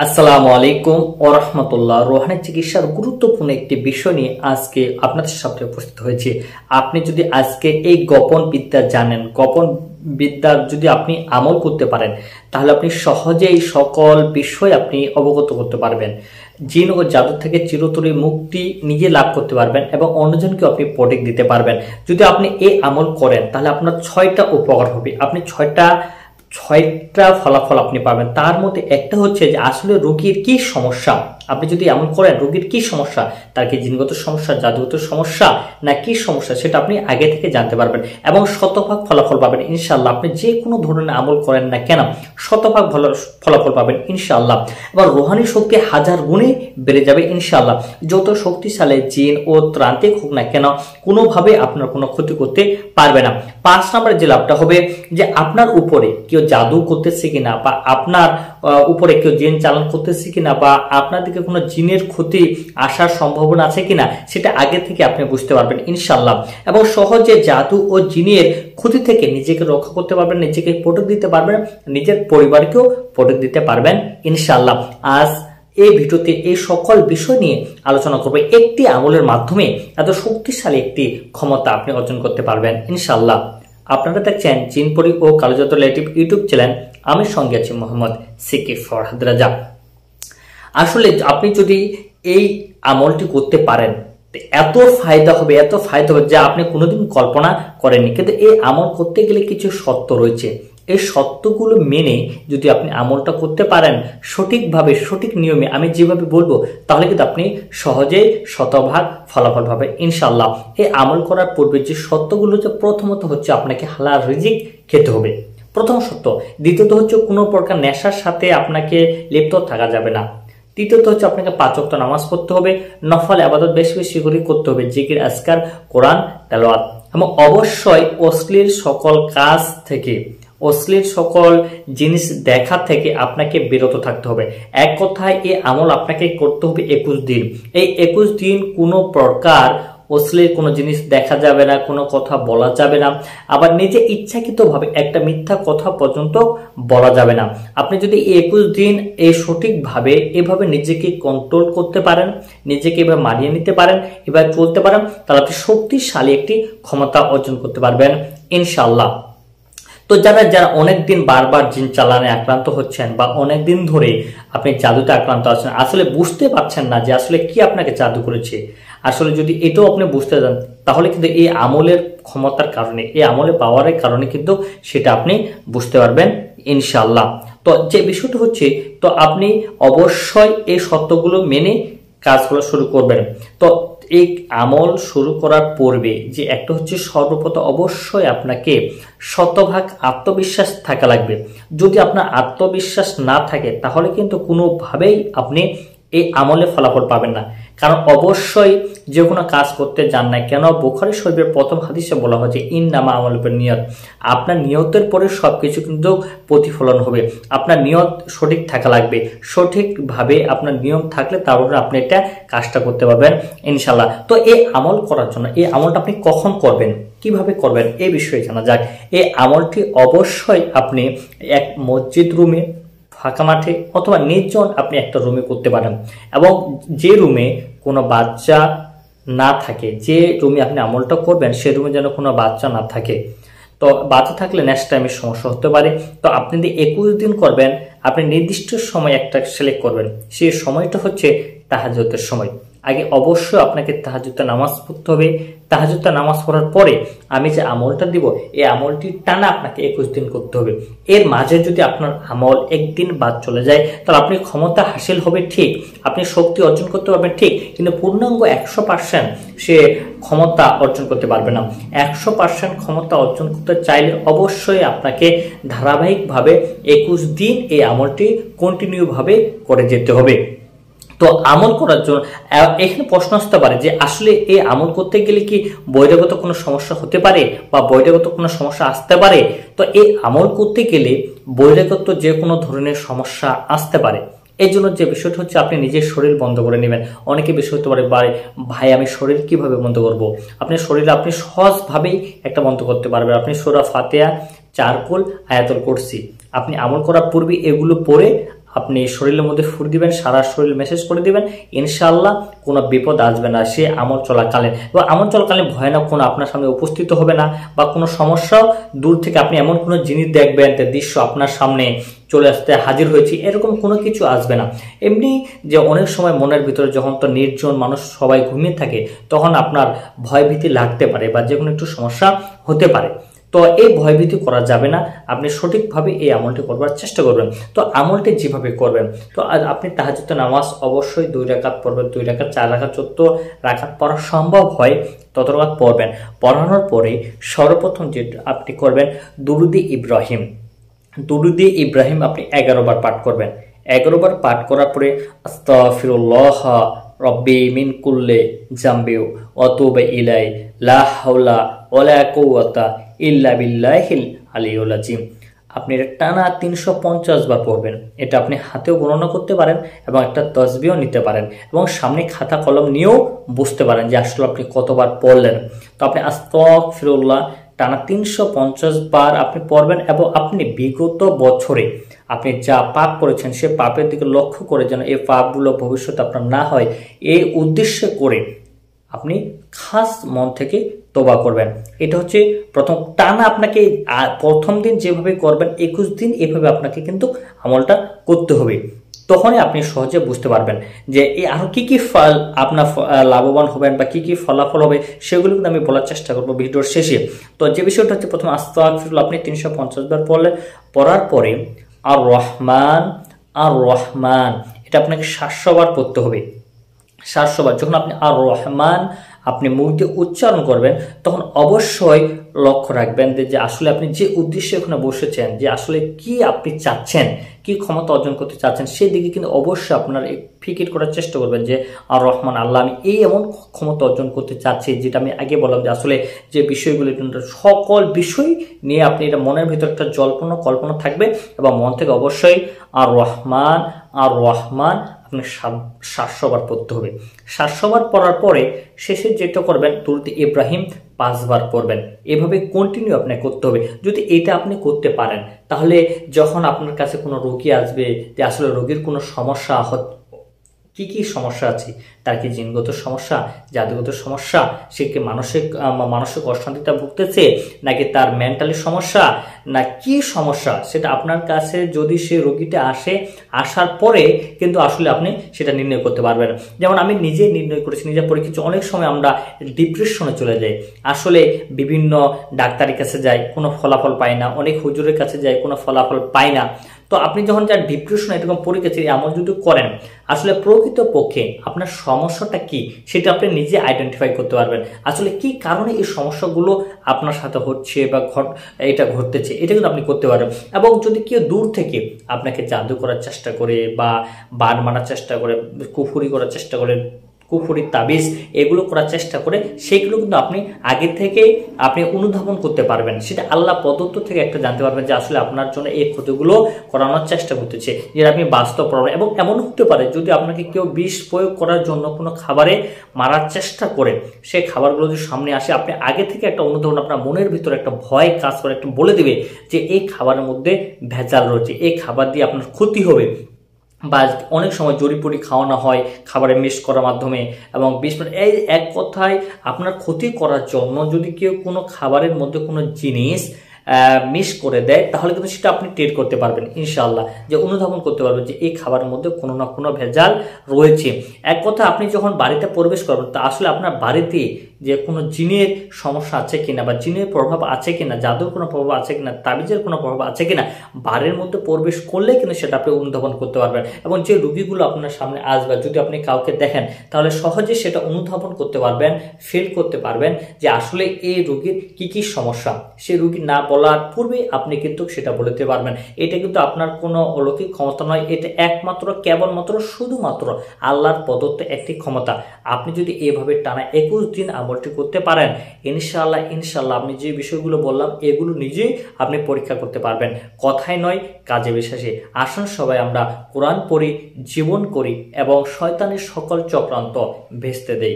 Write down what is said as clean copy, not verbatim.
আসসালামু আলাইকুম ওয়া রাহমাতুল্লাহ। রোহানি চিকিৎসার গুরুত্বপূর্ণ একটি বিষয় নিয়ে আজকে আপনাদের সামনে উপস্থিত হয়েছে। আপনি যদি আজকে এই গোপন বিদ্যা জানেন, গোপন বিদ্যার যদি আপনি আমল করতে পারেন, তাহলে আপনি সহজেই সকল বিষয় আপনি অবগত করতে পারবেন। জিন ও জাদু থেকে চিরতরে মুক্তি নিজে লাভ করতে পারবেন এবং অন্যজনকে আপনি প্রোটেক্ট দিতে পারবেন। যদি আপনি এই আমল করেন তাহলে আপনার 6টা উপকার হবে। আপনি ছয়টা ফলাফল আপনি পাবেন। তার মধ্যে একটা হচ্ছে যে আসলে রোগীর কি সমস্যা, আপনি যদি এমন করেন রোগীর কি সমস্যা, তার কি জিনগত সমস্যা, জাদুগত সমস্যা না কি সমস্যা, সেটা আপনি আগে থেকে জানতে পারবেন এবং শতভাগ ফলাফল পাবেন ইনশাআল্লাহ। আপনি যে কোনো ধরনের আমল করেন না কেন শতভাগ ভালো ফলাফল পাবেন ইনশাআল্লাহ। এবার রোহানি শক্তি হাজার গুণে বেড়ে যাবে ইনশাআল্লাহ। যত শক্তিশালী জিন ও ত্রান্তিক হোক না কেন কোনোভাবে আপনার কোনো ক্ষতি করতে পারবে না। 5 নম্বর যে লাভটা হবে যে আপনার উপরে কেউ জাদু করতেছে কিনা বা আপনার উপরে কেউ জিন চালান করতেছে কিনা বা আপনার দিকে কোনো জিনের ক্ষতি আসার সম্ভাবনা আছে কিনা সেটা আগে থেকে আপনি বুঝতে পারবেন ইনশাআল্লাহ। এবং সহজে জাদু ও জিনের ক্ষতি থেকে নিজেকে রক্ষা করতে পারবেন, নিজেকে প্রোটেক্ট দিতে পারবেন, নিজের পরিবারকেও প্রোটেক্ট দিতে পারবেন ইনশাআল্লাহ। আজ এই ভিডিওতে এই সকল বিষয় নিয়ে আলোচনা করব। একটি আমলের মাধ্যমে এত শক্তিশালী একটি ক্ষমতা আপনি অর্জন করতে পারবেন ইনশাআল্লাহ। আপনারা দেখছেন জিনপরি ও কালো জাদু রিলেটিভ ইউটিউব চ্যানেল। আমি সঙ্গে আছি মোহাম্মদ সিকি ফরহাদ রাজা। আসলে আপনি যদি এই আমলটি করতে পারেন এত ফায়দা হবে যা আপনি কোনোদিন কল্পনা করেননি। কিন্তু এই আমল করতে গেলে কিছু শর্ত রয়েছে। এই শর্তগুলো মেনে যদি আপনি আমলটা করতে পারেন সঠিকভাবে, সঠিক নিয়মে আমি যেভাবে বলবো, তাহলে কিন্তু আপনি সহজেই শতভাগ ফলাফল পাবেন ইনশাআল্লাহ। এই আমল করার পূর্বে যে শর্তগুলো হচ্ছে, প্রথমত হচ্ছে আপনাকে হালাল রিজিক খেতে হবে, প্রথম শর্ত। দ্বিতীয়ত হচ্ছে কোনো প্রকার নেশার সাথে আপনাকে লিপ্ত থাকা যাবে না। তৃতীয়ত হচ্ছে আপনাকে 5 ওয়াক্ত নামাজ পড়তে হবে, নফল ইবাদত বেশি বেশি করে করতে হবে, জিকির, আজকার, কোরআন তেলাওয়াত, এবং অবশ্যই অশ্লীল সকল কাজ থেকে, অশ্লীল সকল জিনিস দেখা থেকে আপনাকে বিরত থাকতে হবে। এক কথায় এই আমল আপনাকে করতে হবে 21 দিন। এই 21 দিন কোনো প্রকার অশ্লীল কোনো জিনিস দেখা যাবে না, কোনো কথা বলা যাবে না, আবার নিজে ইচ্ছাকৃতভাবে একটা মিথ্যা কথা পর্যন্ত বলা যাবে না। আপনি যদি 21 দিন এই সঠিকভাবে এভাবে নিজেকে কন্ট্রোল করতে পারেন, নিজেকে এভাবে মানিয়ে নিতে পারেন, এভাবে চলতে পারেন, তাহলে আপনি শক্তিশালী একটি ক্ষমতা অর্জন করতে পারবেন ইনশাআল্লাহ। তো যারা অনেকদিন বারবার জিন চালানে আক্রান্ত হচ্ছেন বা অনেকদিন ধরে আপনি জাদুতে আক্রান্ত আছেন, আসলে বুঝতে পারছেন না যে আসলে কি আপনাকে জাদু করেছে, আসলে যদি এটাও আপনি বুঝতে যান তাহলে কিন্তু এই আমলের ক্ষমতার কারণে, এই আমলের পাওয়ারের কারণে কিন্তু সেটা আপনি বুঝতে পারবেন ইনশাআল্লাহ। তো যে বিষয়টা হচ্ছে, তো আপনি অবশ্যই এই শর্তগুলো মেনে কাজগুলো শুরু করবেন। তো এই আমল শুরু করার পূর্বে যে একটা হচ্ছে, সর্বপ্রথম অবশ্যই আপনাকে শতভাগ আত্মবিশ্বাস থাকা লাগবে। যদি আপনার আত্মবিশ্বাস না থাকে তাহলে কিন্তু কোনোভাবেই আপনি এই আমলে ফলাফল পাবেন না। কারণ অবশ্যই যে কোনো কাজ করতে যান না কেন, বুখারী শরীফের প্রথম হাদিসে বলা হয়েছে ইন্নামা আমাল বিনিয়ত। আপনার নিয়তের পরে সবকিছু কিন্তু প্রতিফলন হবে। আপনার নিয়ত সঠিক থাকা লাগবে, সঠিকভাবে আপনার নিয়ম থাকলে তারপরে আপনি এটা কাজটা করতে পারবেন ইনশাআল্লাহ। তো এই আমল করার জন্য, এই আমলটা আপনি কখন করবেন, কিভাবে করবেন এই বিষয়ে জানা যাক। এই আমলটি অবশ্যই আপনি এক মসজিদ রুমে, ফাঁকা মাঠে অথবা নির্জন আপনি একটা রুমে করতে পারেন, এবং যে রুমে কোনো বাচ্চা না থাকে, যে রুমে আপনি আমলটা করবেন সে রুমে যেন কোনো বাচ্চা না থাকে। তো বাচ্চা থাকলে নেক্সট টাইমে সমস্যা হতে পারে। তো আপনি যদি 21 দিন করবেন, আপনি নির্দিষ্ট সময় একটা সিলেক্ট করবেন, সেই সময়টা হচ্ছে তাহাজ্জুদের সময়। আগে অবশ্যই আপনাকে তাহাজ্জুদের নামাজ পড়তে হবে। তাহাজ্জুদের নামাজ পড়ার পরে আমি যে আমলটা দিব, এই আমলটি টানা আপনাকে 21 দিন করতে হবে। এর মাঝে যদি আপনার আমল একদিন বাদ চলে যায় তাহলে আপনি ক্ষমতা হাসিল হবে ঠিক, আপনি শক্তি অর্জন করতে পারবেন ঠিক, কিন্তু পূর্ণাঙ্গ 100% সে ক্ষমতা অর্জন করতে পারবে না। 100% ক্ষমতা অর্জন করতে চাইলে অবশ্যই আপনাকে ধারাবাহিকভাবে 21 দিন এই আমলটি কন্টিনিউ ভাবে করে যেতে হবে। তো আমল করার জন্য এখানে প্রশ্ন আসতে পারে যে আসলে এই আমল করতে গেলে কি বহিরাগত কোনো সমস্যা হতে পারে বা বহিরাগত কোনো সমস্যা আসতে পারে? তো এই আমল করতে গেলে বহিরাগত যে কোনো ধরনের সমস্যা আসতে পারে। এই জন্য যে বিষয়টা হচ্ছে, আপনি নিজের শরীর বন্ধ করে নেবেন। অনেকে বিষয় হতে পারে ভাই আমি শরীর কিভাবে বন্ধ করব? আপনি শরীর আপনি সহজভাবেই একটা বন্ধ করতে পারবেন। আপনি সূরা ফাতিহা, চারকুল, আয়াতুল কুরসি আপনি আমল করার পূর্বে এগুলো পড়ে আপনি শরীরের মধ্যে ফুট দিবেন, সারা শরীর মেসেজ করে দিবেন, ইনশাআল্লাহ কোনো বিপদ আসবে না সে আমল চলাকালীন। এবং আমল চলাকালীন ভয়ানক কোনো আপনার সামনে উপস্থিত হবে না, বা কোনো সমস্যাও দূর থেকে আপনি এমন কোনো জিনিস দেখবেন যে দৃশ্য আপনার সামনে চলে আসতে হাজির হয়েছি, এরকম কোনো কিছু আসবে না। এমনি যে অনেক সময় মনের ভিতরে যখন তো নির্জন মানুষ সবাই ঘুমিয়ে থাকে, তখন আপনার ভয়ভীতি লাগতে পারে বা যে কোনো একটু সমস্যা হতে পারে। তো এই ভয়ভীতি করা যাবে না, আপনি সঠিকভাবে এই আমলটি করবার চেষ্টা করবেন। তো আমলটি যেভাবে করবেন, তো আপনি তাহাজ্জুদের নামাজ অবশ্যই 2 রাকাত পড়বেন, 2 রাকাত 4 রাকাত 14 রাকাত পড়া সম্ভব হয় তত রাকাত পড়বেন। পড়ানোর পরে সর্বপ্রথম যে আপনি করবেন দুরুদে ইব্রাহিম। দুরুদে ইব্রাহিম আপনি 11 বার পাঠ করবেন। 11 বার পাঠ করার পরে আস্তাগফিরুল্লাহ রব্বি মিন কুল্লি জামবি ওয়া তুবু ইলাই লা হাওলা ওয়ালা কুওয়াতা ইল্লা বিল্লাহিল আলিয়্যিল আযীম। আপনি এটা টানা 350 বার পড়বেন। এটা আপনি হাতেও গণনা করতে পারেন এবং একটা তাসবিহও নিতে পারেন, এবং সামনে খাতা কলম নিয়েও বুঝতে পারেন যে আসলে আপনি কতবার পড়লেন। তো আপনি আস্তাগফিরুল্লাহ টানা 350 বার আপনি পড়বেন, এবং আপনি বিগত বছরে আপনি যা পাপ করেছেন সে পাপের দিকে লক্ষ্য করে যেন এই পাপগুলো ভবিষ্যতে আপনার না হয়, এই উদ্দেশ্যে করে আপনি খাস মন থেকে তওবা করবেন। এটা হচ্ছে প্রথম। টানা আপনাকে প্রথম দিন যেভাবে করবেন 21 দিন এভাবে আপনাকে কিন্তু আমলটা করতে হবে। তখনই আপনি সহজে বুঝতে পারবেন যে এই আরো কি কি ফল আপনার লাভবান হবেন বা কি কি ফলাফল হবে, সেগুলো কিন্তু আমি বলার চেষ্টা করবো ভিডিওর শেষে। তো যে বিষয়টা হচ্ছে, প্রথম আস্তাগফিরুল্লাহ আপনি 350 বার পড়ার পরে আর রহমান আর রহমান এটা আপনাকে 700 বার পড়তে হবে। 700 বার যখন আপনি আর রহমান আপনি মুখ দিয়ে উচ্চারণ করবেন, তখন অবশ্যই লক্ষ্য রাখবেন যে আসলে আপনি যে উদ্দেশ্যে ওখানে বসেছেন, যে আসলে কি আপনি চাচ্ছেন, কি ক্ষমতা অর্জন করতে চাচ্ছেন, সেই দিকে কিন্তু অবশ্যই আপনার ফিকির করার চেষ্টা করবেন যে আর রহমান আল্লাহ আমি এই এমন ক্ষমতা অর্জন করতে চাচ্ছি, যেটা আমি আগে বললাম যে আসলে যে বিষয়গুলি সকল বিষয় নিয়ে আপনি এটা মনের ভিতর একটা জল্পনা কল্পনা থাকবে, এবং মন থেকে অবশ্যই আর রহমান আর রহমান আপনি 700 বার পড়তে হবে। 700 বার পড়ার পরে শেষে যেটা করবেন দুরুদে ইব্রাহিম 5 বার পড়বেন। এভাবে কন্টিনিউ আপনাকে করতে হবে। যদি এটা আপনি করতে পারেন, তাহলে যখন আপনার কাছে কোনো রোগী আসবে যে আসলে রোগীর কোনো সমস্যা কি কি সমস্যা আছে, তার কি জিনগত সমস্যা, জাদুগত সমস্যা, সে কি মানসিক অশান্তিতে ভুগতেছে, নাকি তার মেন্টালি সমস্যা, না কি সমস্যা, সেটা আপনার কাছে যদি সে রোগীটা আসার পরে কিন্তু আসলে আপনি সেটা নির্ণয় করতে পারবেন। যেমন আমি নিজে নির্ণয় করেছি, নিজে পরীক্ষিত। অনেক সময় আমরা ডিপ্রেশনে চলে যাই, আসলে বিভিন্ন ডাক্তারের কাছে যাই, কোনো ফলাফল পাই না, অনেক হুজুরের কাছে যাই, কোনো ফলাফল পাই না। তো আপনি যখন যার ডিপ্রেশন এরকম পরীক্ষা আমল যদি করেন, আসলে প্রকৃতপক্ষে আপনার সমস্যাটা কি সেটা আপনি নিজে আইডেন্টিফাই করতে পারবেন। আসলে কি কারণে এই সমস্যাগুলো আপনার সাথে হচ্ছে বা এটা ঘটতেছে, এটা কিন্তু আপনি করতে পারবেন। এবং যদি কেউ দূর থেকে আপনাকে জাদু করার চেষ্টা করে বা বান মারার চেষ্টা করে, কুফুরি করার চেষ্টা করে, কুফুরি তাবিজ এগুলো করার চেষ্টা করে, সেগুলো কিন্তু আপনি আগে থেকে আপনি অনুধাবন করতে পারবেন। সেটা আল্লাহ প্রদত্ত থেকে একটা জানতে পারবেন যে আসলে আপনার জন্য এই ক্ষতিগুলো করানোর চেষ্টা করতেছে, যেটা আপনি বাস্তব প্রমাণ। এবং এমন হতে পারে যদি আপনাকে কেউ বিষ প্রয়োগ করার জন্য কোনো খাবারে মারার চেষ্টা করে, সেই খাবারগুলো যদি সামনে আসে, আপনি আগে থেকে একটা অনুধাবন, আপনার মনের ভিতরে একটা ভয় কাজ করে, একটা বলে দিবে যে এই খাবারের মধ্যে ভেজাল রয়েছে, এই খাবার দিয়ে আপনার ক্ষতি হবে। বা অনেক সময় জড়িপুরি খাওয়ানো হয় খাবারে মিক্স করার মাধ্যমে, এবং এই এক কথায় আপনার ক্ষতি করার জন্য যদি কেউ কোনো খাবারের মধ্যে কোনো জিনিস মিক্স করে দেয়, তাহলে কিন্তু সেটা আপনি টের করতে পারবেন ইনশাআল্লাহ, যে অনুধাবন করতে পারবেন যে এই খাবারের মধ্যে কোনো না কোনো ভেজাল রয়েছে। এক কথা আপনি যখন বাড়িতে প্রবেশ করবেন, তা আসলে আপনার বাড়িতে যে কোনো জিনের সমস্যা আছে কিনা, বা জিনের প্রভাব আছে কিনা, জাদুর কোনো প্রভাব আছে কিনা, তাবিজের কোনো প্রভাব আছে কিনা, বাড়ির মধ্যে প্রবেশ করলে কিন্তু সেটা আপনি অনুধাবন করতে পারবেন। এবং যে রোগীগুলো আপনার সামনে আসবে, যদি আপনি কাউকে দেখেন, তাহলে সহজে সেটা অনুধাবন করতে পারবেন, ফিল করতে পারবেন যে আসলে এই রোগীর কি কি সমস্যা। সেই রোগী না বলার পূর্বে আপনি কিন্তু সেটা বলতে পারবেন। এটা কিন্তু আপনার কোনো অলৌকিক ক্ষমতা নয়, এটা একমাত্র কেবলমাত্র শুধুমাত্র আল্লাহর প্রদত্ত একটি ক্ষমতা। আপনি যদি এভাবে টানা 21 দিন আমলটি করতে পারেন, ইনশাআল্লাহ আপনি যে বিষয়গুলো বললাম এগুলো নিজেই আপনি পরীক্ষা করতে পারবেন। কথাই নয়, কাজে বিশ্বাসে। আসুন সবাই আমরা কোরআন পড়ি, জীবন করি, এবং শয়তানের সকল চক্রান্ত ভেস্তে দেই।